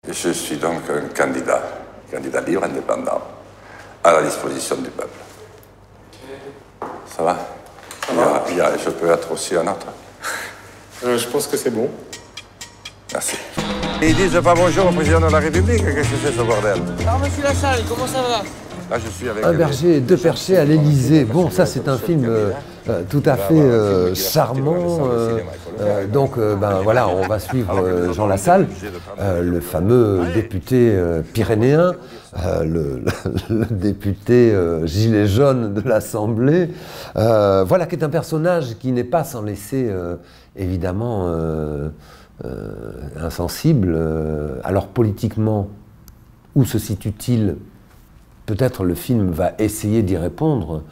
Je suis donc un candidat libre, indépendant, à la disposition du peuple. Ça va? Je peux être aussi un autre? Je pense que c'est bon. Merci. Ils disent pas bonjour au président de la République, qu'est-ce que c'est ce bordel? Alors monsieur Lassalle, comment ça va? Là, je suis avec Un berger et deux perchés à l'Élysée. Bon, ça c'est un film tout à fait charmant. Ben voilà, on va suivre Jean Lassalle, le fameux député pyrénéen, le député gilet jaune de l'Assemblée. Voilà, qui est un personnage qui n'est pas sans laisser évidemment insensible. Alors politiquement, où se situe-t-il? Peut-être le film va essayer d'y répondre.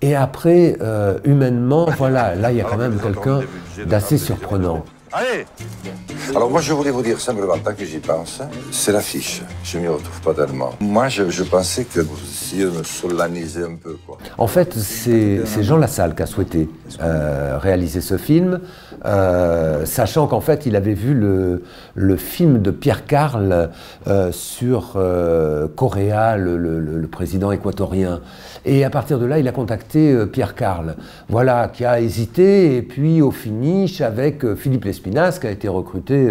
Et après, humainement, voilà, là il y a quand même quelqu'un d'assez surprenant. Allez! Alors moi je voulais vous dire simplement, tant que j'y pense, c'est l'affiche. Je ne m'y retrouve pas tellement. Moi je pensais que vous essiez de me solenniser un peu, quoi. En fait, c'est Jean Lassalle qui a souhaité réaliser ce film, sachant qu'en fait il avait vu le film de Pierre Carles sur Correa, le président équatorien. Et à partir de là, il a contacté Pierre Carles, voilà, qui a hésité, et puis au finish, avec Philippe Lespinasse, qui a été recruté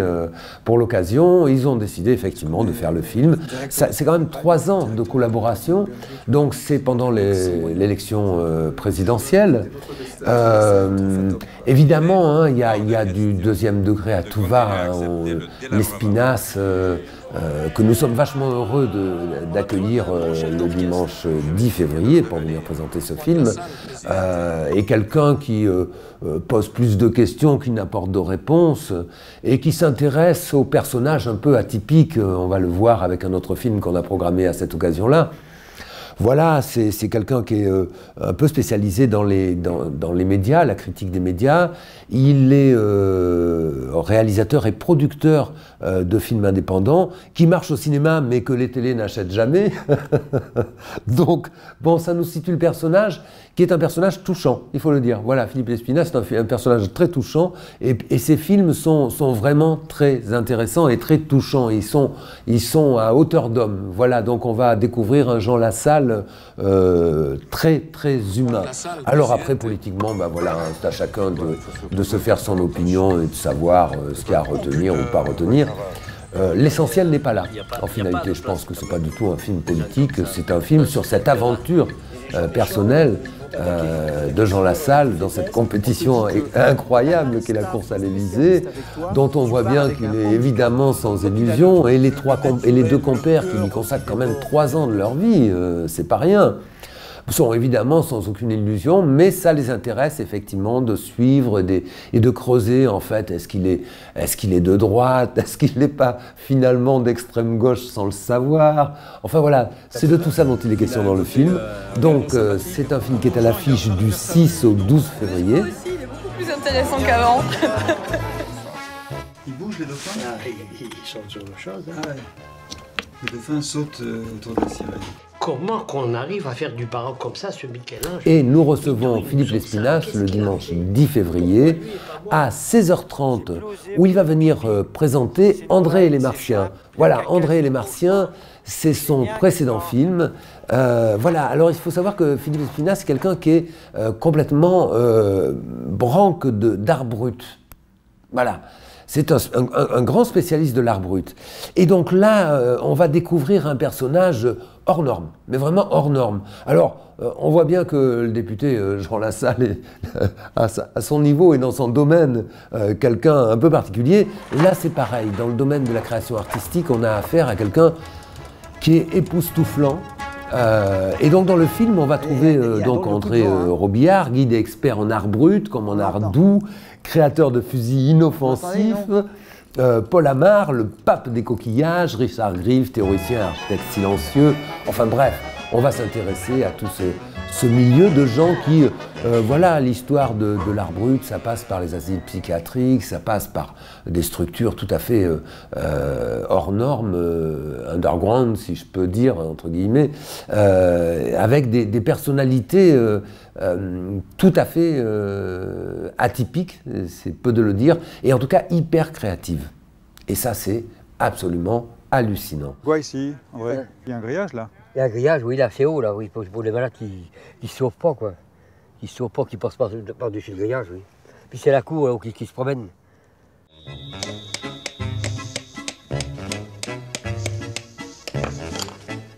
pour l'occasion, ils ont décidé effectivement de faire le film. C'est quand même 3 ans de collaboration, donc c'est pendant l'élection présidentielle. Évidemment, hein, il y a du deuxième degré à tout va, hein, Lespinasse, que nous sommes vachement heureux d'accueillir le dimanche 10 février pour venir présenter ce film, et quelqu'un qui pose plus de questions qu'il n'apporte de réponses, et qui s'intéresse aux personnages un peu atypiques. On va le voir avec un autre film qu'on a programmé à cette occasion-là. Voilà, c'est quelqu'un qui est un peu spécialisé dans les médias, la critique des médias. Il est réalisateur et producteur de films indépendants qui marchent au cinéma mais que les télés n'achètent jamais. Donc, bon, ça nous situe le personnage qui est un personnage touchant, il faut le dire. Voilà, Philippe Lespinasse, c'est un personnage très touchant et ses films sont vraiment très intéressants et très touchants. Ils sont à hauteur d'homme. Voilà, donc on va découvrir un Jean Lassalle très humain. Alors après, politiquement, ben voilà, c'est à chacun de se faire son opinion et de savoir ce qu'il y a à retenir ou pas retenir. L'essentiel n'est pas là. En finalité, je pense que c'est pas du tout un film politique, c'est un film sur cette aventure personnelle de Jean Lassalle dans cette compétition incroyable qu'est la course à l'Élysée, dont on voit bien qu'il est évidemment sans illusion, et les 2 compères qui lui consacrent quand même 3 ans de leur vie, c'est pas rien, sont évidemment sans aucune illusion, mais ça les intéresse effectivement de suivre et de creuser en fait, est-ce qu'il est de droite, est-ce qu'il n'est pas finalement d'extrême gauche sans le savoir. Enfin voilà, c'est de tout ça dont il est question dans le film. Donc c'est un film qui est à l'affiche du 6 au 12 février. Il est beaucoup plus intéressant qu'avant. Ils bougent les dauphins? Ils sautent sur autre chose. Hein. Ah ouais. Le dauphin saute autour de la Sirène. Comment qu'on arrive à faire du baroque comme ça, ce Michel-Ange? Et nous recevons Philippe Lespinasse le dimanche 10 février à 16h30, où il va venir présenter André et les Martiens. Voilà, André et les Martiens, c'est son précédent film. Voilà, alors il faut savoir que Philippe Lespinasse, c'est quelqu'un qui est complètement branque d'art brut. Voilà. C'est un grand spécialiste de l'art brut. Et donc là, on va découvrir un personnage hors norme, mais vraiment hors norme. Alors, on voit bien que le député Jean Lassalle est à son niveau et dans son domaine quelqu'un un peu particulier. Là, c'est pareil. Dans le domaine de la création artistique, on a affaire à quelqu'un qui est époustouflant. Et donc dans le film, on va trouver donc André Robillard, guide et expert en art brut comme en art doux, créateur de fusils inoffensifs, Paul Amar, le pape des coquillages, Richard Grieve, théoricien architecte silencieux, enfin bref, on va s'intéresser à tout ce milieu de gens qui, voilà, l'histoire de l'art brut, ça passe par les asiles psychiatriques, ça passe par des structures tout à fait hors normes, underground, si je peux dire, entre guillemets, avec des personnalités tout à fait atypiques, c'est peu de le dire, et en tout cas hyper créatives. Et ça, c'est absolument hallucinant. Quoi ici, en vrai? Il y a un grillage là? Il y a un grillage, oui, là, c'est haut, là, oui, pour les malades qui ne se sauvent pas, quoi. Qui se sauvent pas, qui passent par-dessus le grillage, oui. Puis c'est la cour qui se promène.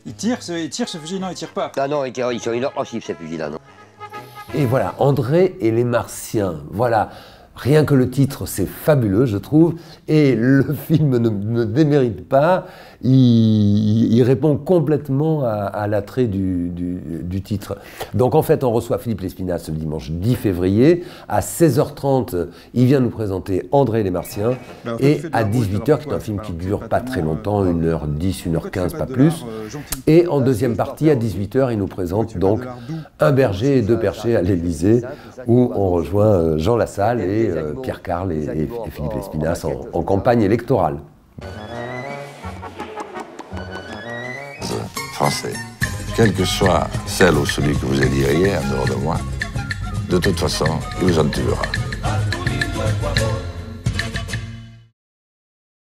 Il tire ce fusil? Non, il tire pas. Ah non, ils sont inoffensifs, ces fusils-là, non. Et voilà, André et les Martiens. Voilà, rien que le titre, c'est fabuleux, je trouve. Et le film ne démérite pas. Il répond complètement à l'attrait du titre. Donc en fait, on reçoit Philippe Lespinasse le dimanche 10 février. À 16h30, il vient nous présenter André et les Martiens. Et à 18h, qui est un film qui dure pas très longtemps, 1h10, 1h15, pas plus. Et en deuxième partie, à 18h, il nous présente donc Un berger et deux perchés à l'Élysée, où on rejoint Jean Lassalle et Pierre Carle et Philippe Lespinasse en campagne électorale. Français, quel que soit celle ou celui que vous éliriez en dehors de moi, de toute façon, il vous en tuera.